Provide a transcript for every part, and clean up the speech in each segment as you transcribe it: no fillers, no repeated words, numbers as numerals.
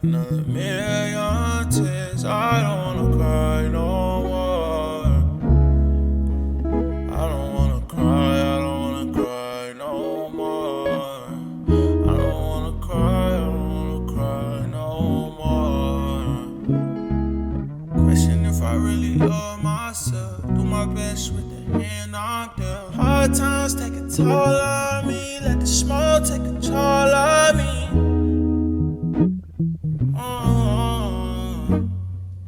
Another million tears, I don't wanna cry no more. I don't wanna cry, I don't wanna cry no more. I don't wanna cry, I don't wanna cry no more. Question if I really love myself. Do my best with the hand I'm dealt. Hard times take a toll on me. Let the smoke take control of me.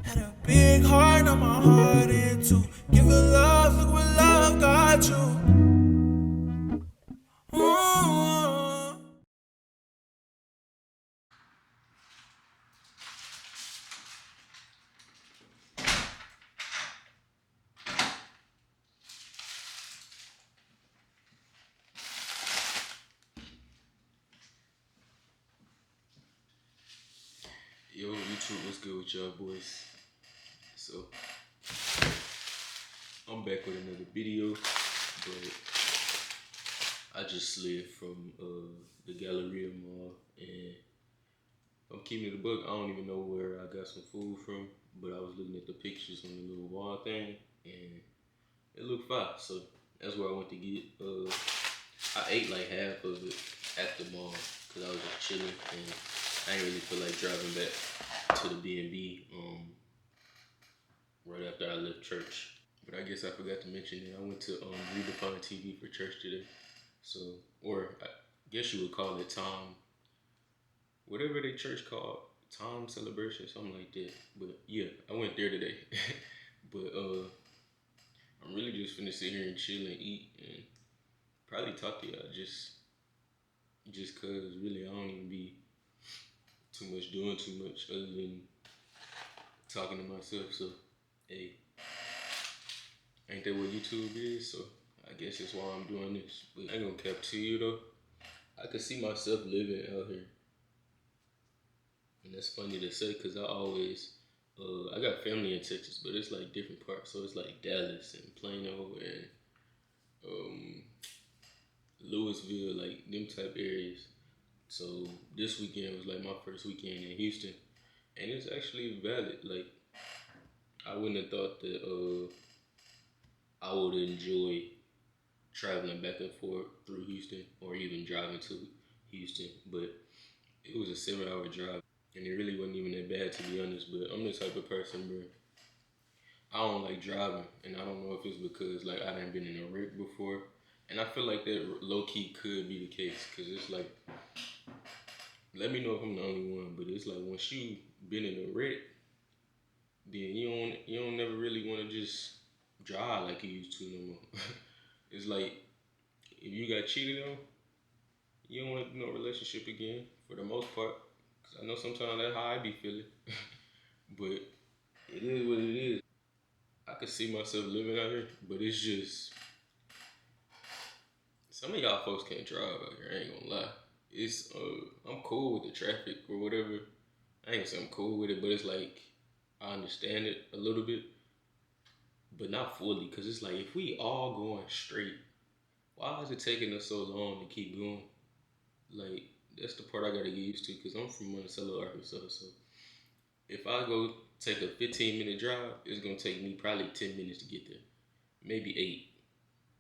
Had a big heart, now my heart in two. Give it love, look what love got you. Uh, Yo, YouTube, what's good with y'all boys? So, I'm back with another video, but I just slid from the Galleria Mall, and I'm keeping it a book. I don't even know where I got some food from, but I was looking at the pictures on the little wall thing, and it looked fine. So that's where I went to get. I ate like half of it at the mall because I was just chilling, and I didn't really feel like driving back to the B&B right after I left church. But I guess I forgot to mention it. I went to Redefine TV for church today. So, or I guess you would call it Tom, whatever they church called, Tom Celebration, something like that. But yeah, I went there today. But I'm really just finna sit here and chill and eat and probably talk to y'all just cause really I don't even be too much doing too much other than talking to myself. So hey, ain't that what YouTube is? So I guess that's why I'm doing this. But I ain't gonna cap to you though. I could see myself living out here, and that's funny to say because I got family in Texas, but it's like different parts. So it's like Dallas and Plano and um, Louisville, like them type areas. So this weekend was like my first weekend in Houston, and it's actually valid. Like I wouldn't have thought that I would enjoy traveling back and forth through Houston or even driving to Houston, but it was a 7 hour drive and it really wasn't even that bad to be honest. But I'm the type of person where I don't like driving, and I don't know if it's because like I done been in a wreck before, and I feel like that low key could be the case because it's like let me know if I'm the only one, but it's like once you been in a wreck, then you don't never really want to just drive like you used to no more. It's like if you got cheated on, you don't want to do no relationship again for the most part. Cause I know sometimes that's how I be feeling, but it is what it is. I could see myself living out here, but it's just some of y'all folks can't drive out here. I ain't gonna lie. It's I'm cool with the traffic or whatever. I ain't gonna say I'm cool with it, but it's like I understand it a little bit, but not fully. Cause it's like if we all going straight, why is it taking us so long to keep going? Like that's the part I gotta get used to. Cause I'm from Monticello, Arkansas, so if I go take a 15-minute drive, it's gonna take me probably 10 minutes to get there, maybe 8.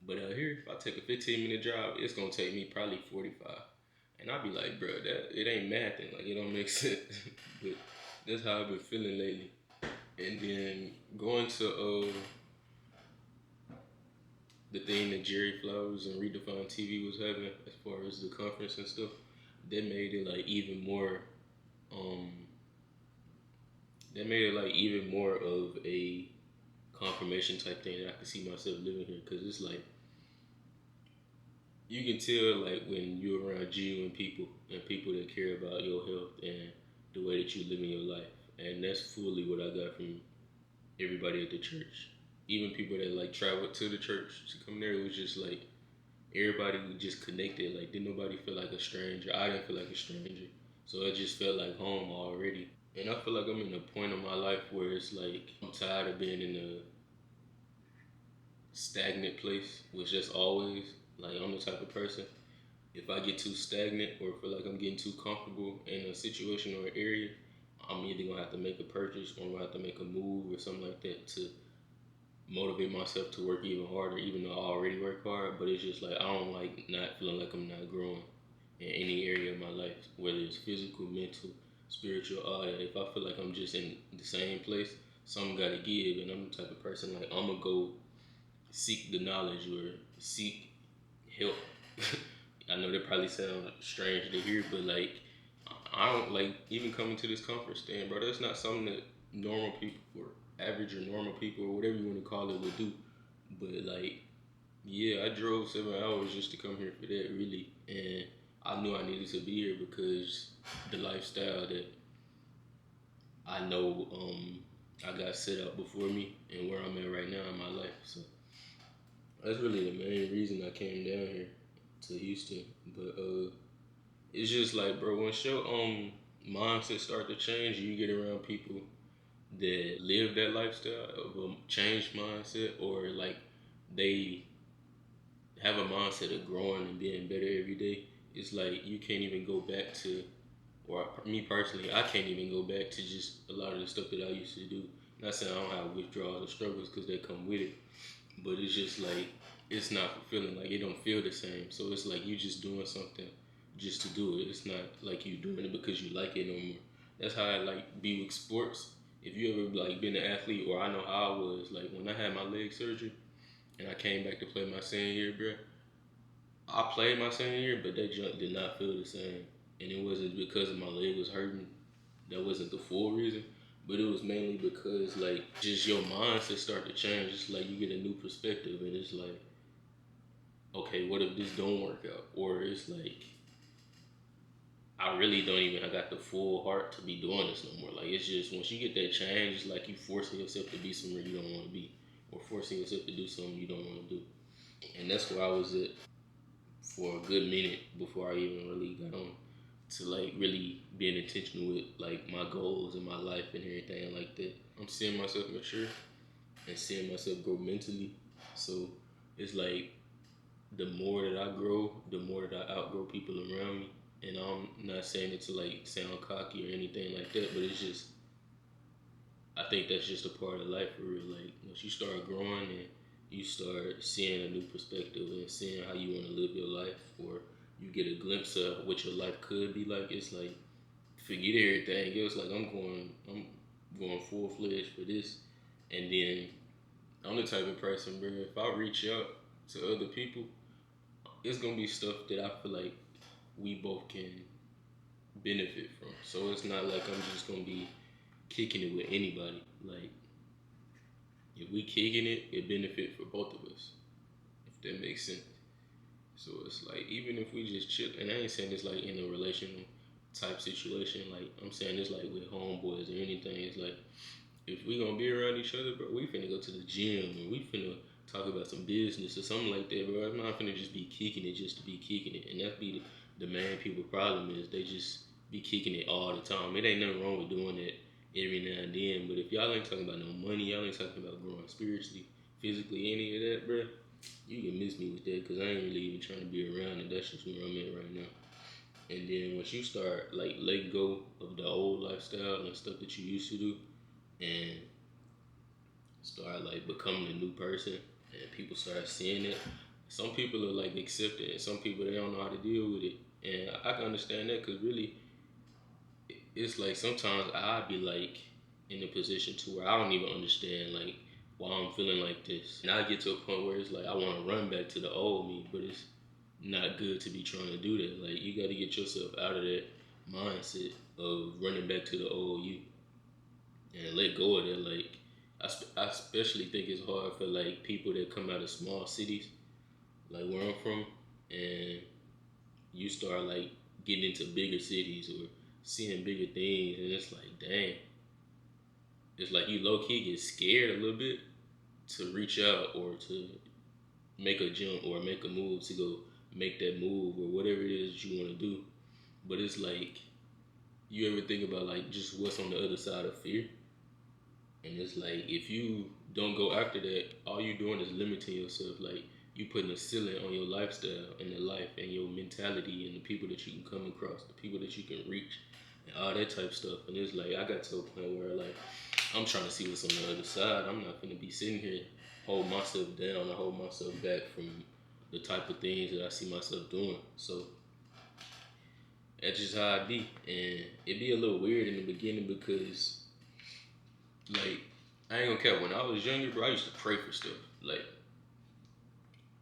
But out here, if I take a 15-minute drive, it's gonna take me probably 45. And I'll be like, bro, that it ain't mathing. Like it don't make sense. But that's how I've been feeling lately. And then going to the thing that Jerry Flowers and Redefine TV was having as far as the conference and stuff, that made it like even more um that made it like even more of a confirmation type thing that I could see myself living here because it's like you can tell like when you're around genuine people and people that care about your health and the way that you live in your life, and that's fully what I got from everybody at the church. Even people that like traveled to the church to come there, it was just like everybody was just connected. Like didn't nobody feel like a stranger. I didn't feel like a stranger, so it just felt like home already. And I feel like I'm in a point of my life where it's like I'm tired of being in a stagnant place, which just always like I'm the type of person. If I get too stagnant or feel like I'm getting too comfortable in a situation or an area, I'm either gonna have to make a purchase or I'm gonna have to make a move or something like that to motivate myself to work even harder, even though I already work hard. But it's just like I don't like not feeling like I'm not growing in any area of my life, whether it's physical, mental, spiritual. If I feel like I'm just in the same place, something got to give, and I'm the type of person like I'm gonna go seek the knowledge or seek help. I know that probably sounds strange to hear, but like I don't like even coming to this comfort stand, bro. That's not something that normal people or average or normal people or whatever you want to call it would do. But like, yeah, I drove 7 hours just to come here for that, really, and I knew I needed to be here because the lifestyle that I know I got set up before me and where I'm at right now in my life. So that's really the main reason I came down here to Houston. But it's just like, bro, once your mindset start to change, you get around people that live that lifestyle of a changed mindset, or like they have a mindset of growing and being better every day. It's like you can't even go back to, or me personally, I can't even go back to just a lot of the stuff that I used to do. Not saying I don't have withdrawals or struggles because they come with it, but it's just like it's not fulfilling. Like it don't feel the same. So it's like you just doing something just to do it. It's not like you doing it because you like it no more. That's how I like be with sports. If you ever like been an athlete, or I know how I was, like when I had my leg surgery and I came back to play my senior year, bro. I played my senior year, but that jump did not feel the same. And it wasn't because my leg was hurting. That wasn't the full reason. But it was mainly because like just your mindset start to change. It's like you get a new perspective, and it's like, okay, what if this don't work out? Or it's like I really don't even I got the full heart to be doing this no more. Like it's just once you get that change, it's like you forcing yourself to be somewhere you don't want to be, or forcing yourself to do something you don't want to do. And that's where I was at for a good minute before I even really got on to like really being intentional with like my goals in my life and everything like that. I'm seeing myself mature and seeing myself grow mentally. So it's like the more that I grow, the more that I outgrow people around me. And I'm not saying it to like sound cocky or anything like that, but it's just I think that's just a part of life for real. Like once you start growing and you start seeing a new perspective and seeing how you want to live your life, or you get a glimpse of what your life could be like, it's like forget everything else. Like I'm going full fledged for this, and then I'm the type of person, bro. If I reach out to other people, it's gonna be stuff that I feel like we both can benefit from. So it's not like I'm just gonna be kicking it with anybody. Like if we kicking it, it benefit for both of us. If that makes sense. So it's like even if we just chill, and I ain't saying this like in a relational type situation. Like I'm saying this like with homeboys or anything. It's like if we gonna be around each other, bro, we finna go to the gym or we finna talk about some business or something like that, bro. I'm not finna just be kicking it just to be kicking it, and that be the main people problem is they just be kicking it all the time. It ain't nothing wrong with doing that every now and then, but if y'all ain't talking about no money, y'all ain't talking about growing spiritually, physically, any of that, bro, you can miss me with that because I ain't really even trying to be around it. That's just where I'm at right now. And then once you start like letting go of the old lifestyle and stuff that you used to do, and start like becoming a new person, and people start seeing it. Some people are like accepting it. Some people they don't know how to deal with it, and I can understand that because really, it's like sometimes I be like in a position to where I don't even understand like why I'm feeling like this, and I get to a point where it's like I want to run back to the old me, but it's not good to be trying to do that. Like you got to get yourself out of that mindset of running back to the old you and let go of that. Like I especially think it's hard for like people that come out of small cities, like where I'm from, and you start like getting into bigger cities or seeing bigger things, and it's like, dang, it's like you low key get scared a little bit to reach out or to make a jump or make a move to go make that move or whatever it is that you want to do. But it's like you ever think about like just what's on the other side of fear? And it's like if you don't go after that, all you doing is limiting yourself. Like you putting a ceiling on your lifestyle and the life and your mentality and the people that you can come across, the people that you can reach. and all that type of stuff. And it's like I got to a point where like I'm trying to see what's on the other side. I'm not gonna be sitting here hold myself down or hold myself back from the type of things that I see myself doing. So that's just how I be. And it be a little weird in the beginning because like I ain't gonna care. When I was younger, bro, I used to pray for stuff. Like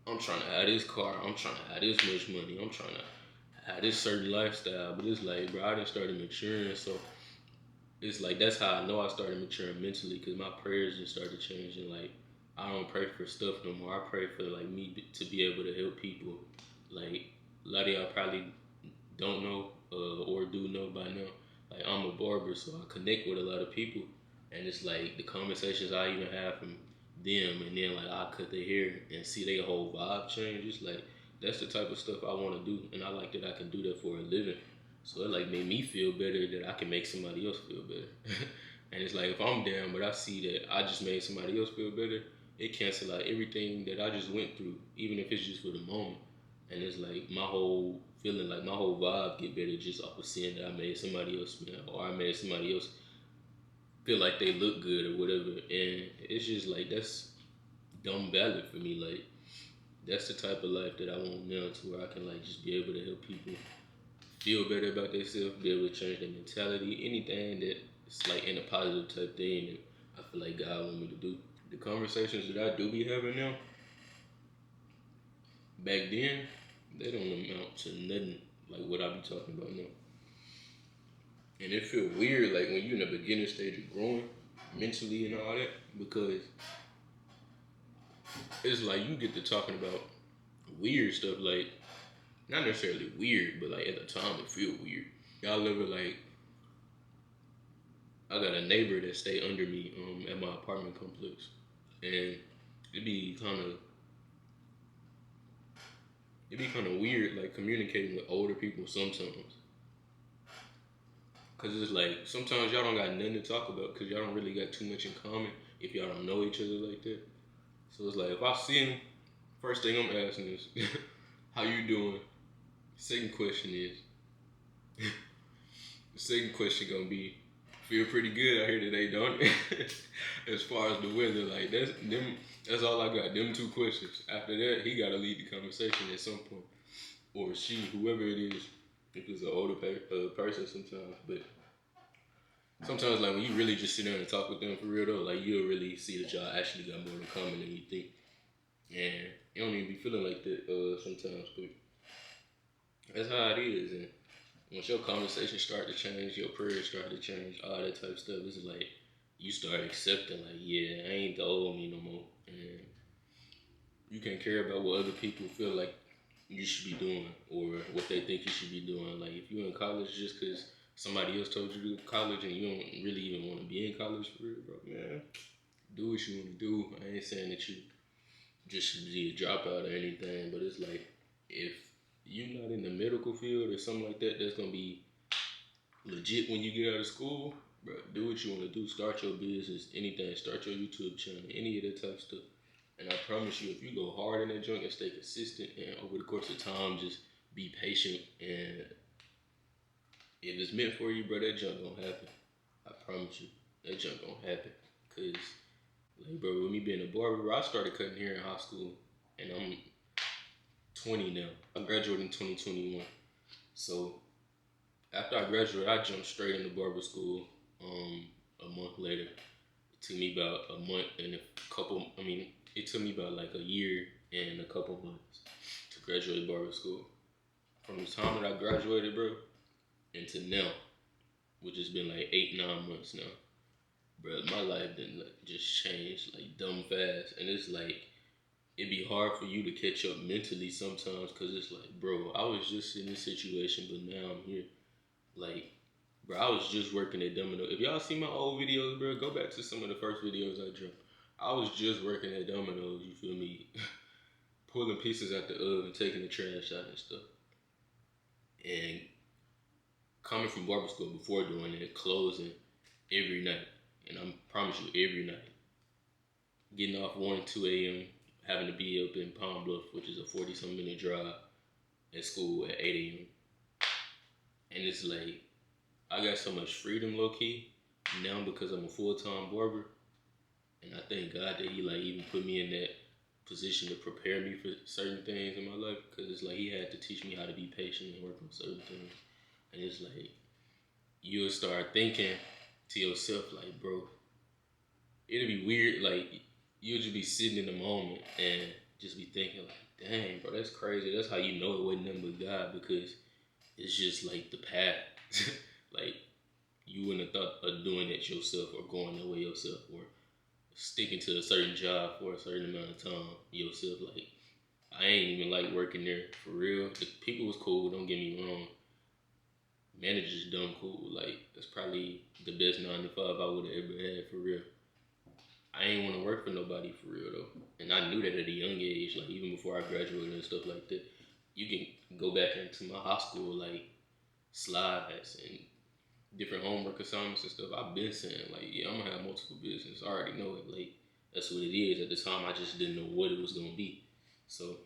I'm trying to have this car. I'm trying to have this much money. I'm trying to have this certain lifestyle. But it's like, bro, I done started maturing. So it's like, that's how I know I started maturing mentally because my prayers just started changing. Like, I don't pray for stuff no more. I pray for, like, me to be able to help people. Like, a lot of y'all probably don't know or do know by now. Like, I'm a barber, so I connect with a lot of people. And it's like the conversations I even have from them, and then like I cut their hair and see their whole vibe change. It's like that's the type of stuff I want to do, and I like that I can do that for a living. So it like made me feel better that I can make somebody else feel better. And it's like if I'm down, but I see that I just made somebody else feel better, it cancel out everything that I just went through, even if it's just for the moment. And it's like my whole feeling, like my whole vibe get better just off of seeing that I made somebody else smile or I made somebody else feel like they look good or whatever. And it's just like that's dumb valid for me. Like that's the type of life that I want now, to where I can like just be able to help people feel better about themselves, be able to change their mentality, anything that's like in a positive type thing. And I feel like God want me to do. The conversations that I do be having now, back then, they don't amount to nothing like what I be talking about now. And it feel weird, like when you're in the beginning stage of growing mentally and all that, because it's like you get to talking about weird stuff, like not necessarily weird, but like at the time it feel weird. Y'all ever like I got a neighbor that stay under me at my apartment complex, and it be kind of weird like communicating with older people sometimes. Cause it's like sometimes y'all don't got nothing to talk about because y'all don't really got too much in common if y'all don't know each other like that. So it's like if I see him, first thing I'm asking is, "How you doing?" Second question is, the second question gonna be, "Feel pretty good out here today, don't it?" As far as the weather, like that's them. That's all I got. Them two questions. After that, he gotta lead the conversation at some point, or she, whoever it is. If it's an older person, sometimes, but sometimes like when you really just sit down and talk with them for real though, like you'll really see that y'all actually got more in common than you think, and you don't even be feeling like that sometimes. But that's how it is, and once your conversation start to change, your prayers start to change, all that type of stuff, it's like you start accepting like, yeah, I ain't the old me no more, and you can't care about what other people feel like you should be doing or what they think you should be doing. Like if you're in college just because somebody else told you to go to college and you don't really even want to be in college for real, bro, man, do what you want to do. I ain't saying that you just should be a dropout or anything, but it's like if you're not in the medical field or something like that, that's gonna be legit when you get out of school, bro. Do what you want to do. Start your business, anything. Start your YouTube channel, any of that type of stuff. And I promise you, if you go hard in that joint and stay consistent, and over the course of time, just be patient, and if it's meant for you, bro, that junk gonna happen. I promise you, that junk gonna happen. Cause, like, bro, with me being a barber, bro, I started cutting hair in high school, and I'm 20 now. I graduated in 2021. So after I graduated, I jumped straight into barber school. A month later, it took me about a month and a couple. I mean, it took me about like a year and a couple months to graduate barber school. From the time that I graduated, bro, into now, which has been like 8, 9 months now, bro, my life didn't like just change like dumb fast, and it's like it'd be hard for you to catch up mentally sometimes, cause it's like, bro, I was just in this situation, but now I'm here. Like, bro, I was just working at Domino. If y'all see my old videos, bro, go back to some of the first videos I dropped. I was just working at Domino's, you feel me? Pulling pieces out the oven, taking the trash out and stuff. And coming from barber school before doing it, closing every night. And I promise you, every night. Getting off 1, 2 a.m., having to be up in Palm Bluff, which is a 40-some minute drive, at school at 8 a.m. And it's like, I got so much freedom, low key, now because I'm a full time barber, and I thank God that He like even put me in that position to prepare me for certain things in my life. Because it's like He had to teach me how to be patient and work on certain things, and it's like you'll start thinking to yourself like, bro, it'll be weird. Like you'll just be sitting in the moment and just be thinking like, dang, bro, that's crazy. That's how you know it wasn't nothing but God because it's just like the path. Like you wouldn't have thought of doing it yourself or going that way yourself or sticking to a certain job for a certain amount of time yourself. Like I ain't even like working there for real. The people was cool, don't get me wrong. Managers dumb cool. Like that's probably the best 9 to 5 I would have ever had for real. I ain't want to work for nobody for real though, and I knew that at a young age. Like even before I graduated and stuff like that, you can go back into my high school like slides and different homework assignments and stuff. I've been saying like, yeah, I'm gonna have multiple business. I already know it. Like that's what it is. At the time, I just didn't know what it was gonna be. So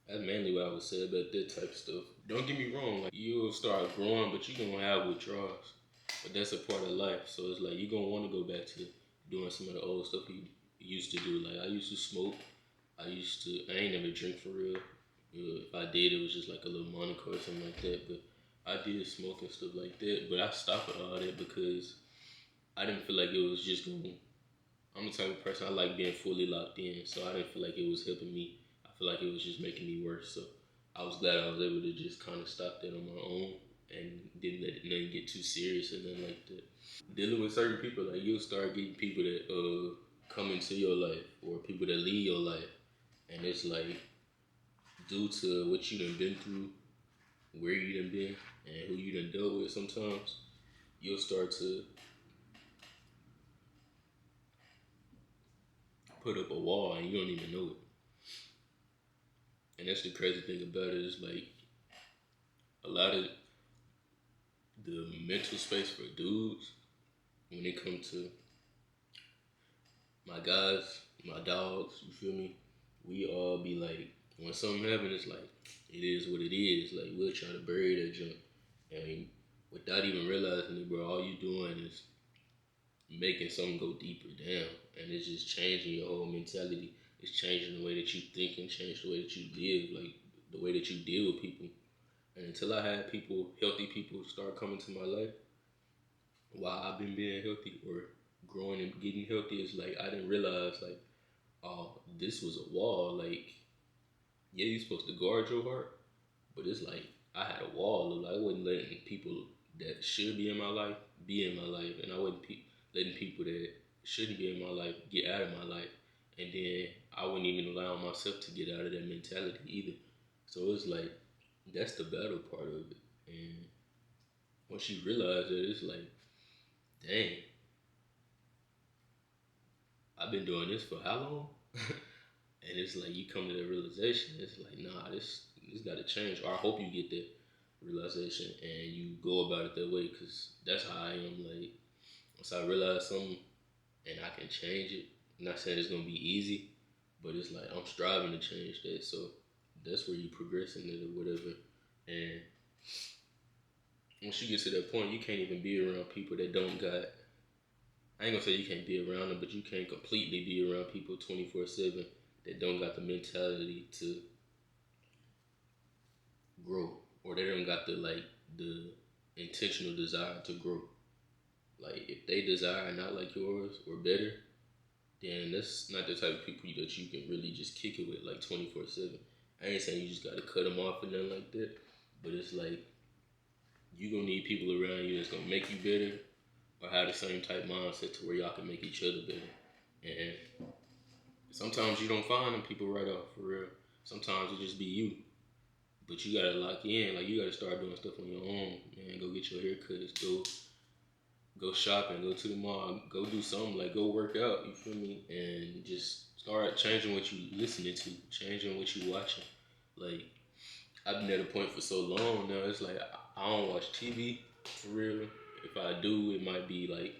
that's mainly what I would say about that type of stuff. Don't get me wrong. Like you'll start growing, but you're gonna have withdrawals. But that's a part of life. So it's like you're gonna want to go back to doing some of the old stuff you used to do. Like I used to smoke. I ain't never drink for real. If I did, it was just like a little Monaco or something like that. But I did smoke and stuff like that. But I stopped with all that because I didn't feel like it was just going. I'm the type of person I like being fully locked in, so I didn't feel like it was helping me. I feel like it was just making me worse. So I was glad I was able to just kind of stop that on my own and didn't let nothing get too serious and nothing like that. Dealing with certain people, like you'll start getting people that come into your life or people that lead your life, and it's like due to what you done been through, where you done been, and who you done dealt with. Sometimes you'll start to put up a wall and you don't even know it. And that's the crazy thing about it is like a lot of the mental space for dudes when it comes to my guys, my dogs, you feel me? We all be like, when something happens, it's like, it is what it is. Like, we'll try to bury that junk. And without even realizing it, bro, all you doing is making something go deeper down. And it's just changing your whole mentality. It's changing the way that you think and change the way that you live, like the way that you deal with people. And until I had people, healthy people, start coming to my life, while I've been being healthy or growing and getting healthy, it's like I didn't realize like, oh, this was a wall. Like, yeah, you're supposed to guard your heart, but it's like I had a wall. Like, I wasn't letting people that should be in my life be in my life, and I wasn't letting people that shouldn't be in my life get out of my life. And then I wouldn't even allow myself to get out of that mentality either. So it's like that's the battle part of it. And once you realize that, it's like, dang, I've been doing this for how long? And it's like you come to that realization. It's like, nah, this got to change. Or I hope you get that realization and you go about it that way, because that's how I am. Like once I realize something and I can change it, I'm not saying it's gonna be easy, but it's like I'm striving to change that. So that's where you progress in it or whatever. And once you get to that point, you can't even be around people that don't got. I ain't gonna say you can't be around them, but you can't completely be around people 24/7 that don't got the mentality to grow, or they don't got the intentional desire to grow. Like if they desire not like yours or better, then that's not the type of people that you can really just kick it with like 24/7. I ain't saying you just gotta cut them off or nothing like that, but it's like you gonna need people around you that's gonna make you better or have the same type mindset to where y'all can make each other better. And sometimes you don't find them people right off for real. Sometimes it just be you. But you gotta lock in. Like you gotta start doing stuff on your own, man. Go get your haircuts. Go shopping. Go to the mall. Go do something. Like go work out. You feel me? And just start changing what you listening to. Changing what you watching. Like I've been at a point for so long now. It's like I don't watch TV for real. If I do, it might be like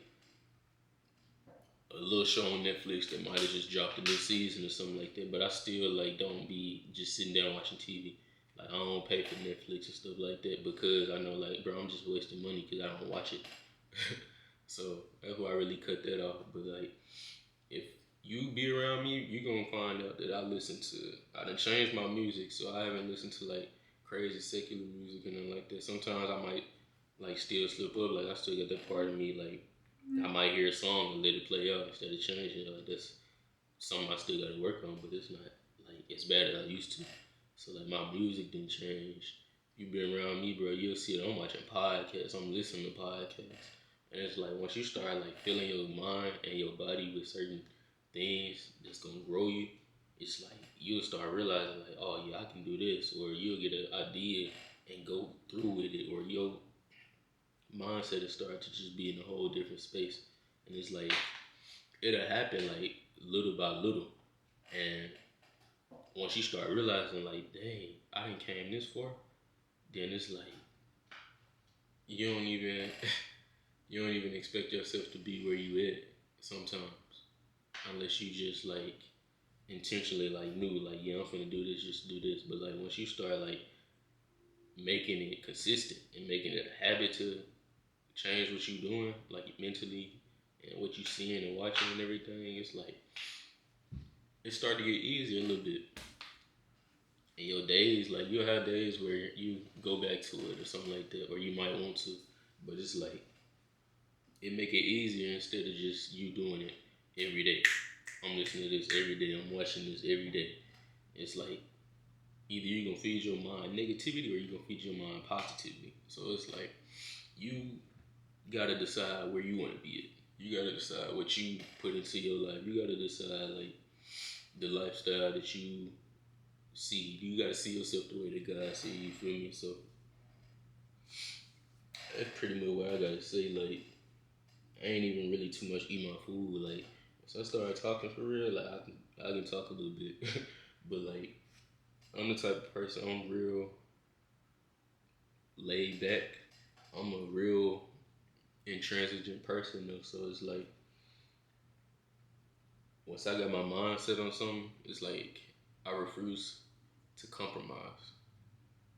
a little show on Netflix that might have just dropped a new season or something like that. But I still like don't be just sitting down watching TV. Like I don't pay for Netflix and stuff like that because I know like bro, I'm just wasting money because I don't watch it. So that's why I really cut that off. But like if you be around me, you gonna find out that I done changed my music, so I haven't listened to like crazy secular music and nothing like that. Sometimes I might like still slip up, like I still got that part of me, like I might hear a song and let it play out instead of changing it. Like that's something I still gotta work on, but it's not like as bad as I used to. So like my music didn't change. You been around me, bro, you'll see that I'm watching podcasts, I'm listening to podcasts. And it's like once you start like filling your mind and your body with certain things that's gonna grow you, it's like you'll start realizing like, oh yeah, I can do this, or you'll get an idea and go through with it, or your mindset will start to just be in a whole different space. And it's like it'll happen like little by little. And once you start realizing like, dang, I didn't came this far, then it's like you don't even you don't even expect yourself to be where you at sometimes, unless you just like intentionally like knew like yeah I'm finna do this, just do this. But like once you start like making it consistent and making it a habit to change what you doing like mentally and what you seeing and watching and everything, it's like it start to get easier a little bit. And your days, like you'll have days where you go back to it or something like that, or you might want to, but it's like it make it easier instead of just you doing it every day. I'm listening to this every day. I'm watching this every day. It's like either you gonna feed your mind negativity or you gonna feed your mind positivity. So it's like you gotta decide where you want to be at. You gotta decide what you put into your life. You gotta decide like the lifestyle that you see. You gotta see yourself the way that God see you. Feel me? So that's pretty much what I gotta say. Like I ain't even really too much eat my food. Like once I started talking for real, like I can talk a little bit, but like I'm the type of person I'm real laid back. I'm a real intransigent person though, so it's like once I got my mindset on something, it's like I refuse to compromise.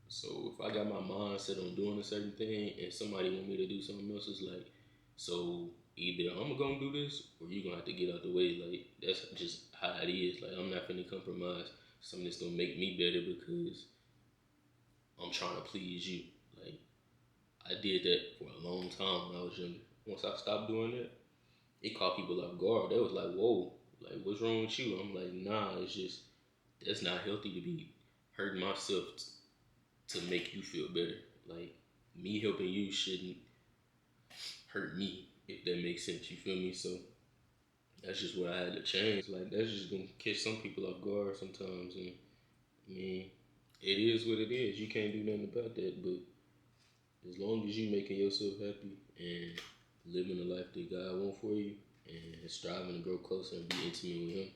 So if I got my mindset on doing a certain thing and somebody want me to do something else, it's like so either I'm gonna do this or you gonna have to get out the way. Like that's just how it is. Like I'm not finna compromise something that's gonna make me better because I'm trying to please you. Like I did that for a long time when I was younger. Once I stopped doing that, it caught people off guard. They was like, "Whoa, like what's wrong with you?" I'm like, "Nah, it's just that's not healthy to be hurting myself to make you feel better. Like me helping you shouldn't hurt me, if that makes sense. You feel me? So that's just what I had to change. Like that's just gonna catch some people off guard sometimes, and I mean, it is what it is. You can't do nothing about that. But as long as you making yourself happy and living the life that God wants for you, and striving to grow closer and be intimate with Him,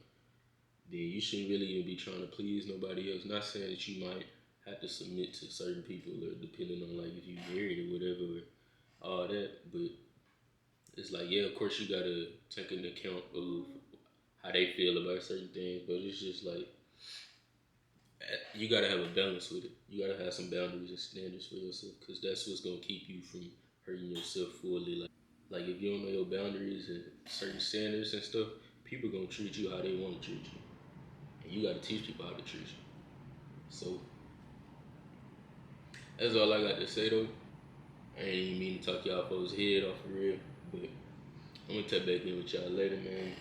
then you shouldn't really even be trying to please nobody else. Not saying that you might have to submit to certain people or depending on like if you married or whatever or all that, but it's like yeah, of course you gotta take into account of how they feel about certain things, but it's just like you gotta have a balance with it. You gotta have some boundaries and standards for yourself because that's what's gonna keep you from hurting yourself fully. Like if you don't know your boundaries and certain standards and stuff, people gonna treat you how they want to treat you, and you gotta teach people how to treat you. So that's all I got to say though. I ain't even mean to talk y'all folks' head off for real, but I'm gonna tap back in with y'all later, man.